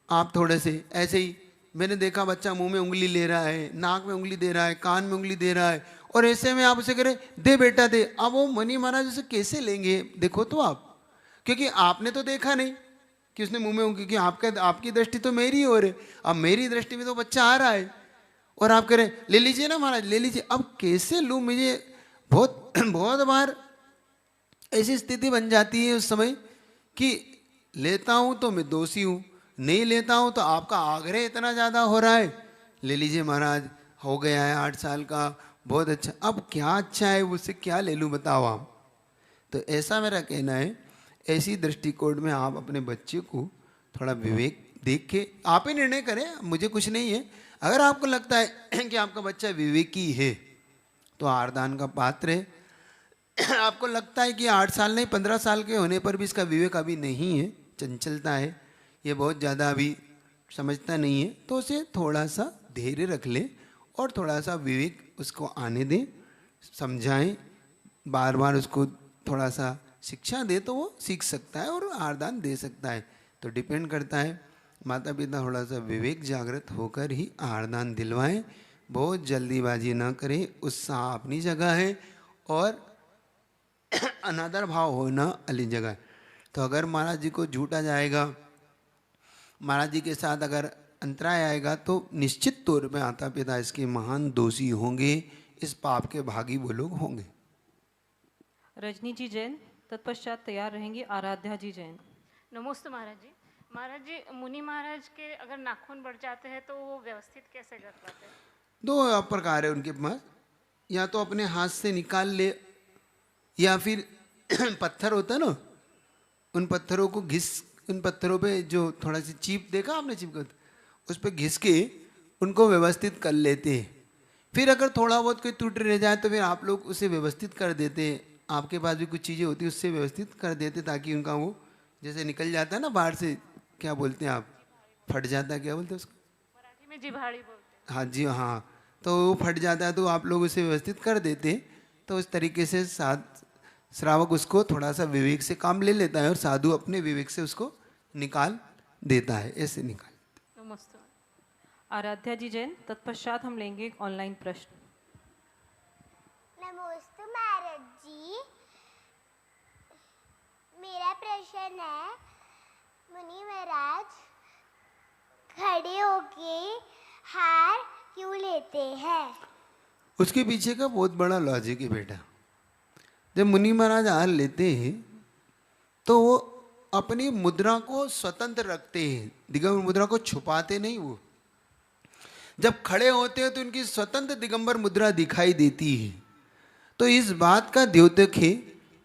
आप थोड़े से ऐसे ही, मैंने देखा बच्चा मुंह में उंगली ले रहा है, नाक में उंगली दे रहा है, कान में उंगली दे रहा है, और ऐसे में आप उसे कह रहे दे बेटा दे। अब वो मुनि महाराज उसे कैसे लेंगे? देखो तो आप, क्योंकि आपने तो देखा नहीं कि उसने मुंह में उंगली, क्योंकि आपकी दृष्टि तो मेरी हो रही, अब मेरी दृष्टि में तो बच्चा आ रहा है और आप कह रहे ले लीजिए ना महाराज ले लीजिए। अब कैसे लूँ? मुझे बहुत बार ऐसी स्थिति बन जाती है उस समय कि लेता हूँ तो मैं दोषी हूँ, नहीं लेता हूँ तो आपका आग्रह इतना ज़्यादा हो रहा है, ले लीजिए महाराज हो गया है 8 साल का, बहुत अच्छा। अब क्या अच्छा है उससे क्या ले लूँ बताओ आप? तो ऐसा मेरा कहना है, ऐसी दृष्टिकोण में आप अपने बच्चे को थोड़ा विवेक देख के आप ही निर्णय करें, मुझे कुछ नहीं है। अगर आपको लगता है कि आपका बच्चा विवेकी है तो आहारदान का पात्र है। आपको लगता है कि 8 साल नहीं 15 साल के होने पर भी इसका विवेक अभी नहीं है, चंचलता है, ये बहुत ज़्यादा अभी समझता नहीं है, तो उसे थोड़ा सा धैर्य रख ले और थोड़ा सा विवेक उसको आने दें, समझाएं, बार बार उसको थोड़ा सा शिक्षा दे तो वो सीख सकता है और आहारदान दे सकता है। तो डिपेंड करता है, माता पिता थोड़ा सा विवेक जागृत होकर ही आहारदान दिलवाएं, बहुत जल्दीबाजी ना करें। उत्साह अपनी जगह है और अनादर भाव होना अलग जगह है। तो अगर महाराज जी को झूठा जाएगा, महाराज जी के साथ अगर अंतराय आएगा तो निश्चित तौर पे माता पिता इसके महान दोषी होंगे, इस पाप के भागी वो लोग होंगे। रजनी जी जैन, तत्पश्चात तैयार रहेंगी आराध्या जी जैन। नमस्ते महाराज जी। महाराज जी, मुनि महाराज के अगर नाखून बढ़ जाते हैं तो वो व्यवस्थित कैसे कर पाते हैं? 2 प्रकार है उनके पास, या तो अपने हाथ से निकाल ले या फिर पत्थर होता है ना, उन पत्थरों को उन पत्थरों पे जो थोड़ा सी चीप देखा आपने चिपक, उस पर घिस के उनको व्यवस्थित कर लेते हैं। फिर अगर थोड़ा बहुत कोई टूट रह जाए तो फिर आप लोग उसे व्यवस्थित कर देते हैं। आपके पास भी कुछ चीज़ें होती है उससे व्यवस्थित कर देते ताकि उनका वो जैसे निकल जाता है ना बाहर से, क्या बोलते हैं आप, फट जाता है, क्या बोलते हैं उसको? मराठी में जिभाड़ी बोलते हैं। हाँ जी हाँ, तो वो फट जाता है तो आप लोग उसे व्यवस्थित कर देते। तो उस तरीके से श्रावक उसको थोड़ा सा विवेक से काम ले लेता है और साधु अपने विवेक से उसको निकाल देता है, ऐसे निकाल। नमस्ते। आराध्या जी जैन, तत्पश्चात हम लेंगे एक ऑनलाइन प्रश्न। नमस्ते महाराज जी, मेरा प्रश्न है, मुनि महाराज खड़े होके हार क्यों लेते हैं? उसके पीछे का बहुत बड़ा लॉजिक है बेटा। जब मुनि महाराज हार लेते हैं तो वो अपनी मुद्रा को स्वतंत्र रखते हैं, दिगंबर मुद्रा को छुपाते नहीं। वो जब खड़े होते हैं तो उनकी स्वतंत्र दिगंबर मुद्रा दिखाई देती है। तो इस बात का द्योतक है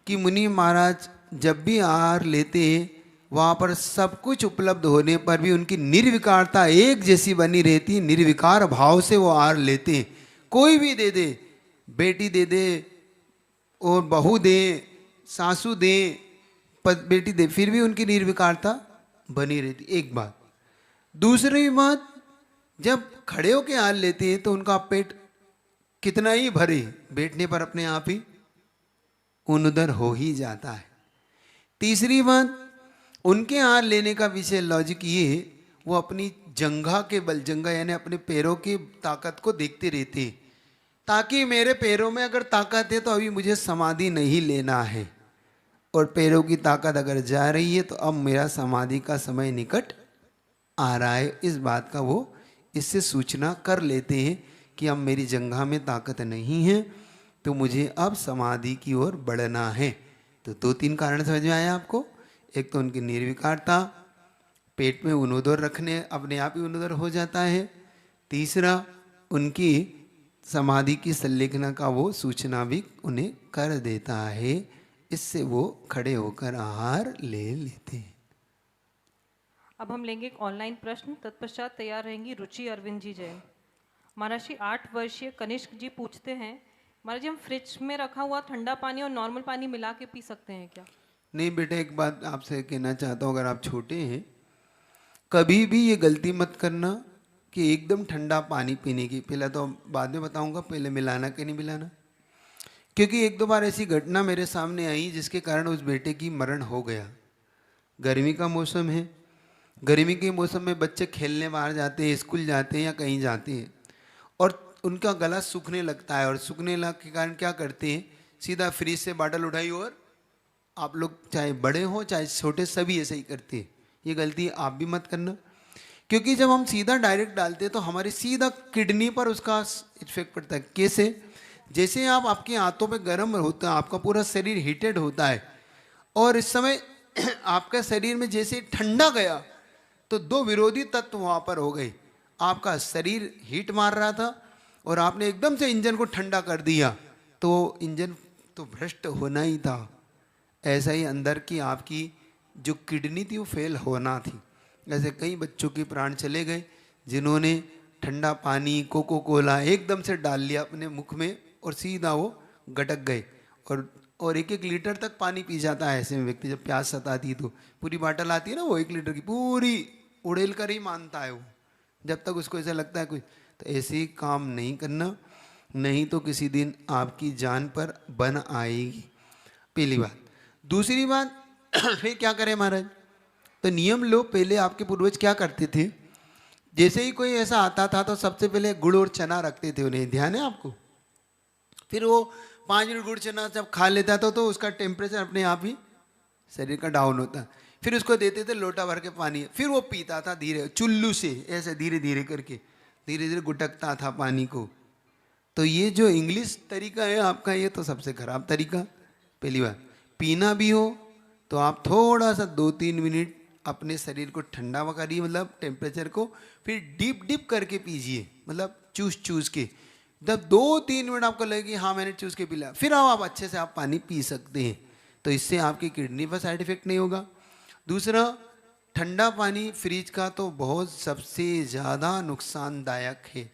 कि मुनि महाराज जब भी आहार लेते हैं वहाँ पर सब कुछ उपलब्ध होने पर भी उनकी निर्विकारता एक जैसी बनी रहती है। निर्विकार भाव से वो आहार लेते हैं। कोई भी दे दे, बेटी दे दे और बहू दे, सासू दे, बेटी दे, फिर भी उनकी निर्विकारता बनी रहती। एक बात। दूसरी बात, जब खड़े होकर हाल लेते हैं तो उनका पेट कितना ही भरे, बैठने पर अपने आप ही उन-उधर हो ही जाता है। तीसरी बात, उनके हार लेने का विषय लॉजिक ये है, वो अपनी जंघा के बल, जंघा यानी अपने पैरों की ताकत को देखते रहते हैं, ताकि मेरे पैरों में अगर ताकत है तो अभी मुझे समाधि नहीं लेना है, और पैरों की ताकत अगर जा रही है तो अब मेरा समाधि का समय निकट आ रहा है। इस बात का वो इससे सूचना कर लेते हैं कि अब मेरी जंघा में ताकत नहीं है तो मुझे अब समाधि की ओर बढ़ना है। तो दो तीन कारण समझ में आया आपको। एक तो उनकी निर्विकारता, पेट में उनोदर रखने अपने आप ही उनोदर हो जाता है। तीसरा, उनकी समाधि की संलेखना का वो सूचना भी उन्हें कर देता है। इससे वो खड़े होकर आहार ले लेते हैं। अब हम लेंगे एक ऑनलाइन प्रश्न, तत्पश्चात तैयार रहेंगी रुचि अरविंद जी जैन। महाराज जी, 8 वर्षीय कनिष्क जी पूछते हैं, महाराज जी हम फ्रिज में रखा हुआ ठंडा पानी और नॉर्मल पानी मिला के पी सकते हैं क्या? नहीं बेटा, एक बात आपसे कहना चाहता हूँ, अगर आप छोटे हैं कभी भी ये गलती मत करना कि एकदम ठंडा पानी पीने की। पहले तो बाद में बताऊंगा, पहले मिलाना कि नहीं मिलाना। क्योंकि एक दो बार ऐसी घटना मेरे सामने आई जिसके कारण उस बेटे की मरण हो गया। गर्मी का मौसम है, गर्मी के मौसम में बच्चे खेलने बाहर जाते हैं, स्कूल जाते हैं या कहीं जाते हैं, और उनका गला सूखने लगता है, और सूखने लग के कारण क्या करते हैं, सीधा फ्रिज से बाटल उठाई, और आप लोग चाहे बड़े हो चाहे छोटे सभी ऐसे ही करते हैं। ये गलती आप भी मत करना, क्योंकि जब हम सीधा डायरेक्ट डालते हैं तो हमारी सीधा किडनी पर उसका इफेक्ट पड़ता है। कैसे? जैसे आप आपके हाथों पे गर्म होता है, आपका पूरा शरीर हीटेड होता है, और इस समय आपका शरीर में जैसे ठंडा गया तो दो विरोधी तत्व वहाँ पर हो गए। आपका शरीर हीट मार रहा था और आपने एकदम से इंजन को ठंडा कर दिया, तो इंजन तो भ्रष्ट होना ही था। ऐसा ही अंदर की आपकी जो किडनी थी वो फेल होना थी। ऐसे कई बच्चों के प्राण चले गए जिन्होंने ठंडा पानी, कोको कोला एकदम से डाल लिया अपने मुख में और सीधा वो गटक गए, और 1-1 लीटर तक पानी पी जाता है ऐसे में व्यक्ति। जब प्यास सताती है तो पूरी बाटल आती है ना, वो 1 लीटर की पूरी उड़ेल कर ही मानता है वो, जब तक उसको ऐसा लगता है कुछ। तो ऐसे ही काम नहीं करना, नहीं तो किसी दिन आपकी जान पर बन आएगी। पहली बात। दूसरी बात, फिर क्या करें महाराज? तो नियम लो। पहले आपके पूर्वज क्या करते थे, जैसे ही कोई ऐसा आता था तो सबसे पहले गुड़ और चना रखते थे उन्हें, ध्यान है आपको? फिर वो 5 मिनट गुड़ चना जब खा लेता था तो उसका टेम्परेचर अपने आप ही शरीर का डाउन होता। फिर उसको देते थे लोटा भर के पानी, फिर वो पीता था धीरे, चुल्लू से ऐसे धीरे धीरे करके, धीरे धीरे गुटकता था पानी को। तो ये जो इंग्लिश तरीका है आपका, ये तो सबसे खराब तरीका। पहली बात। पीना भी हो तो आप थोड़ा सा 2-3 मिनट अपने शरीर को ठंडा करिए, मतलब टेम्परेचर को, फिर डीप डीप करके पीजिए, मतलब चूस चूस के। जब 2-3 मिनट आपको लगे कि हाँ मैंने चूस के पी लिया, फिर आप अच्छे से आप पानी पी सकते हैं। तो इससे आपकी किडनी पर साइड इफेक्ट नहीं होगा। दूसरा, ठंडा पानी फ्रिज का तो बहुत सबसे ज़्यादा नुकसानदायक है,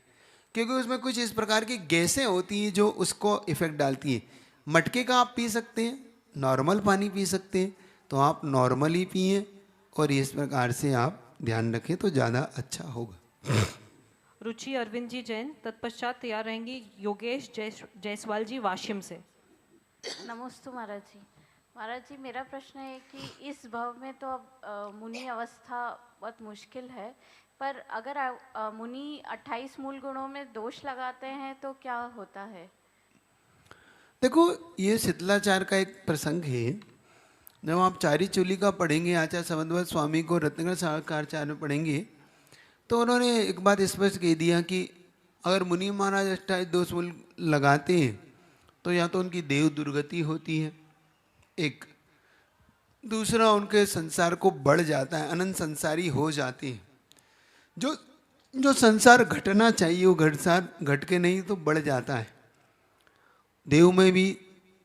क्योंकि उसमें कुछ इस प्रकार की गैसें होती हैं जो उसको इफेक्ट डालती हैं। मटके का आप पी सकते हैं, नॉर्मल पानी पी सकते हैं, तो आप नॉर्मल ही पिए, और इस प्रकार से आप ध्यान रखें तो ज़्यादा अच्छा होगा। रुचि अरविंद जी जैन, तत्पश्चात तैयार रहेंगी योगेश जायसवाल जी वाशिम से। नमस्ते महाराज जी। महाराज जी, मेरा प्रश्न है कि इस भव में तो अब मुनि अवस्था बहुत मुश्किल है, पर अगर मुनि 28 मूल गुणों में दोष लगाते हैं तो क्या होता है? देखो, ये शीतलाचार का एक प्रसंग है। जब आप चारी चूली का पढ़ेंगे, आचार्य समन्वय स्वामी को रत्नगर साकारचार में पढ़ेंगे, तो उन्होंने एक बात स्पष्ट कह दिया कि अगर मुनि महाराज 28 दोष मूल लगाते हैं तो या तो उनकी देव दुर्गति होती है, एक दूसरा उनके संसार को बढ़ जाता है, अनंत संसारी हो जाते हैं। जो संसार घटना चाहिए वो घट के नहीं तो बढ़ जाता है। देव में भी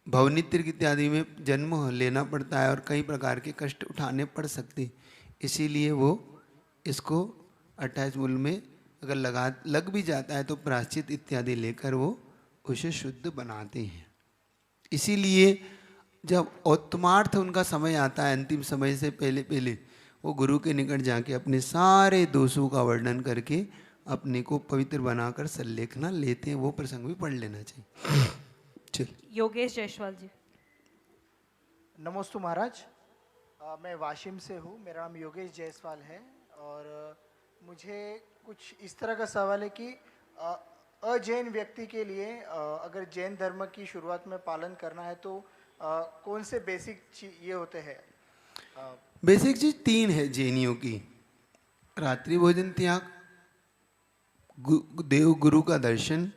भवनित्र इत्यादि में जन्म लेना पड़ता है और कई प्रकार के कष्ट उठाने पड़ सकते, इसीलिए वो इसको 28 मूल में अगर लग भी जाता है तो प्रायश्चित इत्यादि लेकर वो उसे शुद्ध बनाते हैं। इसीलिए जब उत्तमार्थ उनका समय आता है, अंतिम समय से पहले वो गुरु के निकट जाके अपने सारे दोषों का वर्णन करके अपने को पवित्र बनाकर सल्लेखना लेते हैं। वो प्रसंग भी पढ़ लेना चाहिए। चल। योगेश जायसवाल जी। नमस्ते महाराज, मैं वाशिम से हूँ। मेरा नाम योगेश जायसवाल है और मुझे कुछ इस तरह का सवाल है कि अजैन व्यक्ति के लिए अगर जैन धर्म की शुरुआत में पालन करना है तो कौन से बेसिक ये होते हैं? बेसिक चीज 3 है जैनियों की। रात्रि भोजन त्याग, देव गुरु का दर्शन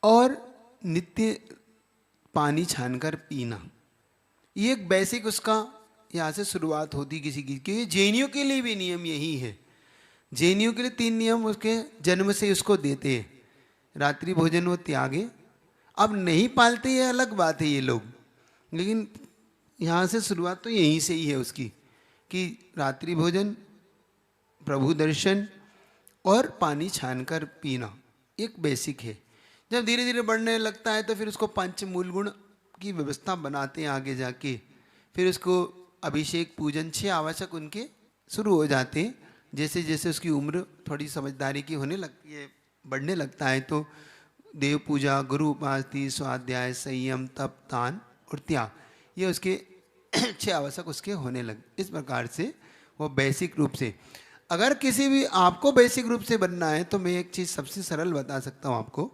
और नित्य पानी छानकर पीना। ये एक बेसिक उसका यहाँ से शुरुआत होती किसी की, क्योंकि जैनियों के लिए भी नियम यही है। जैनियों के लिए 3 नियम उसके जन्म से उसको देते हैं। रात्रि भोजन वो त्यागे, अब नहीं पालते ये अलग बात है ये लोग, लेकिन यहाँ से शुरुआत तो यहीं से ही है उसकी कि रात्रि भोजन, प्रभु दर्शन और पानी छानकर पीना एक बेसिक है। जब धीरे धीरे बढ़ने लगता है तो फिर उसको 5 मूल गुण की व्यवस्था बनाते हैं आगे जाके। फिर उसको अभिषेक पूजन 6 आवश्यक उनके शुरू हो जाते हैं। जैसे जैसे उसकी उम्र थोड़ी समझदारी की होने लगती है, बढ़ने लगता है, तो देव पूजा, गुरु उपासना, स्वाध्याय, संयम, तप, दान और त्याग, ये उसके 6 आवश्यक उसके होने लग। इस प्रकार से वो बेसिक रूप से, अगर किसी भी आपको बेसिक रूप से बनना है तो मैं एक चीज़ सबसे सरल बता सकता हूँ आपको।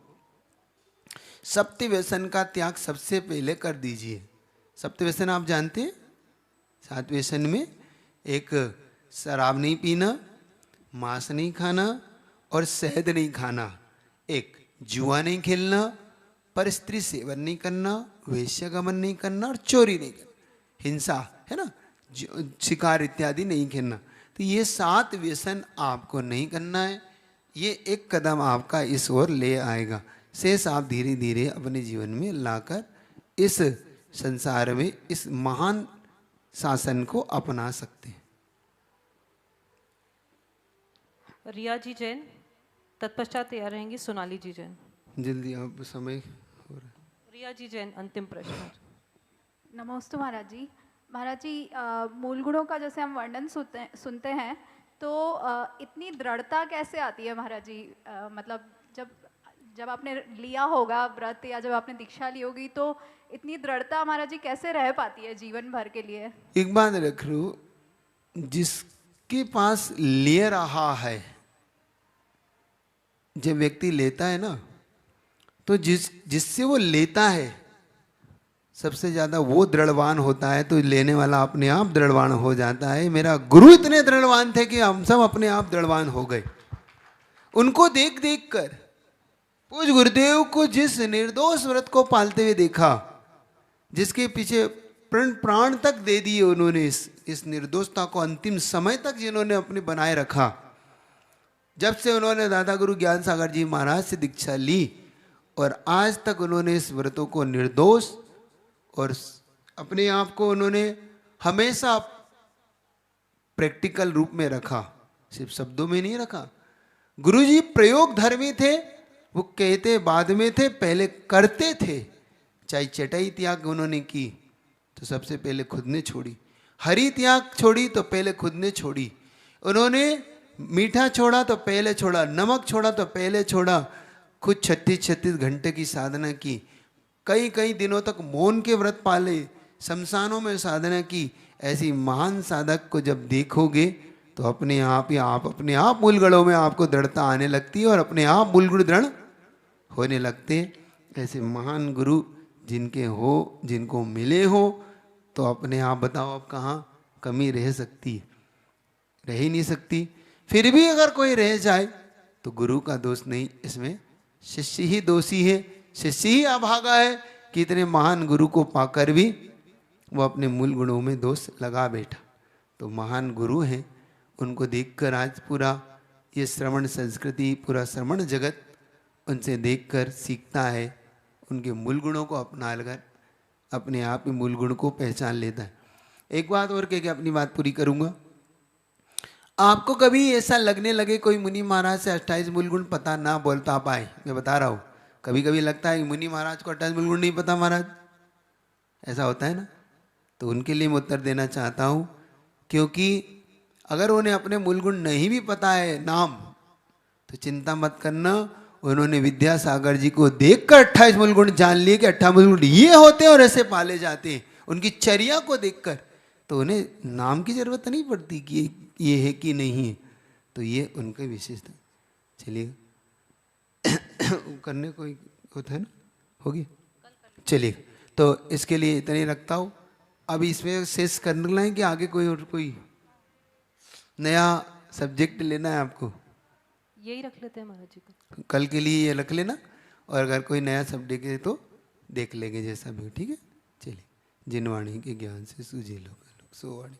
सप्त व्यसन का त्याग सबसे पहले कर दीजिए। सप्त व्यसन आप जानते हैं? 7 व्यसन में एक शराब नहीं पीना, मांस नहीं खाना और शहद नहीं खाना, एक जुआ नहीं खेलना, पर स्त्री सेवन नहीं करना, वेश्यागमन नहीं करना और चोरी नहीं करना, हिंसा है ना, शिकार इत्यादि नहीं खेलना। तो ये 7 व्यसन आपको नहीं करना है। ये एक कदम आपका इस ओर ले आएगा। शेष आप धीरे धीरे अपने जीवन में लाकर इस संसार में इस महान शासन को अपना सकते हैं। रिया जी जैन, तत्पश्चात तैयार रहेंगी सोनाली जी जैन। जल्दी, आप समय हो रहा है। रिया जी जैन, अंतिम प्रश्न। नमस्ते महाराज जी। महाराज जी, मूल गुणों का जैसे हम वर्णन सुनते हैं तो इतनी दृढ़ता कैसे आती है महाराज जी? मतलब जब आपने लिया होगा व्रत या जब आपने दीक्षा ली होगी तो इतनी दृढ़ता महाराज जी कैसे रह पाती है जीवन भर के लिए? एक बात रख लो, जिसके पास ले रहा है, जब व्यक्ति लेता है ना, तो जिससे वो लेता है सबसे ज्यादा वो दृढ़वान होता है, तो लेने वाला अपने आप दृढ़वान हो जाता है। मेरा गुरु इतने दृढ़वान थे कि हम सब अपने आप दृढ़वान हो गए। उनको देख देख कर पूज गुरुदेव को जिस निर्दोष व्रत को पालते हुए देखा, जिसके पीछे प्राण तक दे दिए उन्होंने, इस निर्दोषता को अंतिम समय तक जिन्होंने अपने बनाए रखा, जब से उन्होंने दादा गुरु ज्ञान सागर जी महाराज से दीक्षा ली और आज तक उन्होंने इस व्रतों को निर्दोष और अपने आप को उन्होंने हमेशा प्रैक्टिकल रूप में रखा, सिर्फ शब्दों में नहीं रखा। गुरुजी प्रयोग धर्मी थे, वो कहते बाद में थे, पहले करते थे। चाहे चटाई त्याग उन्होंने की तो सबसे पहले खुद ने छोड़ी, हरी त्याग छोड़ी तो पहले खुद ने छोड़ी, उन्होंने मीठा छोड़ा तो पहले छोड़ा, नमक छोड़ा तो पहले छोड़ा, खुद 36 घंटे की साधना की, कई कई दिनों तक मौन के व्रत पाले, शमशानों में साधना की, ऐसी महान साधक को जब देखोगे तो अपने आप ही आप अपने आप मूलगणों में आपको दृढ़ता आने लगती है और अपने आप मूलगुण दृढ़ होने लगते हैं। ऐसे महान गुरु जिनके हो, जिनको मिले हो, तो अपने आप बताओ अब कहाँ कमी रह सकती है? रह ही नहीं सकती। फिर भी अगर कोई रह जाए तो गुरु का दोष नहीं, इसमें शिष्य ही दोषी है, शिष्य ही अभागा है कि इतने महान गुरु को पाकर भी वो अपने मूल गुणों में दोष लगा बैठा। तो महान गुरु हैं, उनको देखकर आज पूरा ये श्रवण संस्कृति, पूरा श्रवण जगत उनसे देखकर सीखता है, उनके मूल गुणों को अपना लेकर अपने आप ही मूल गुण को पहचान लेता है। एक बात और कह के अपनी बात पूरी करूंगा। आपको कभी ऐसा लगने लगे कोई मुनि महाराज से 28 मूल गुण पता ना बोलता पाए? मैं बता रहा हूँ, कभी कभी लगता है कि मुनि महाराज को 28 मूल गुण नहीं पता महाराज, ऐसा होता है ना? तो उनके लिए मैं उत्तर देना चाहता हूँ, क्योंकि अगर उन्हें अपने मूल गुण नहीं भी पता है नाम, तो चिंता मत करना, उन्होंने विद्यासागर जी को देखकर 28 मूल गुण जान लिए कि 28 मूल गुण ये होते हैं और ऐसे पाले जाते हैं। उनकी चर्या को देखकर तो उन्हें नाम की जरूरत नहीं पड़ती कि ये है कि नहीं है। तो ये उनकी विशेषता। चलिए करने कोई होता है ना, होगी, चलिए तो इसके लिए इतना ही रखता हूँ। अब इसमें शेष करने लाएं कि आगे कोई और कोई नया सब्जेक्ट लेना है आपको? यही रख लेते हैं महाराज जी को, कल के लिए ये रख लेना, और अगर कोई नया सब्जेक्ट है तो देख लेंगे जैसा भी हो, ठीक है। चलिए, जिन वाणी के ज्ञान से सूझे लोग, सो वाणी।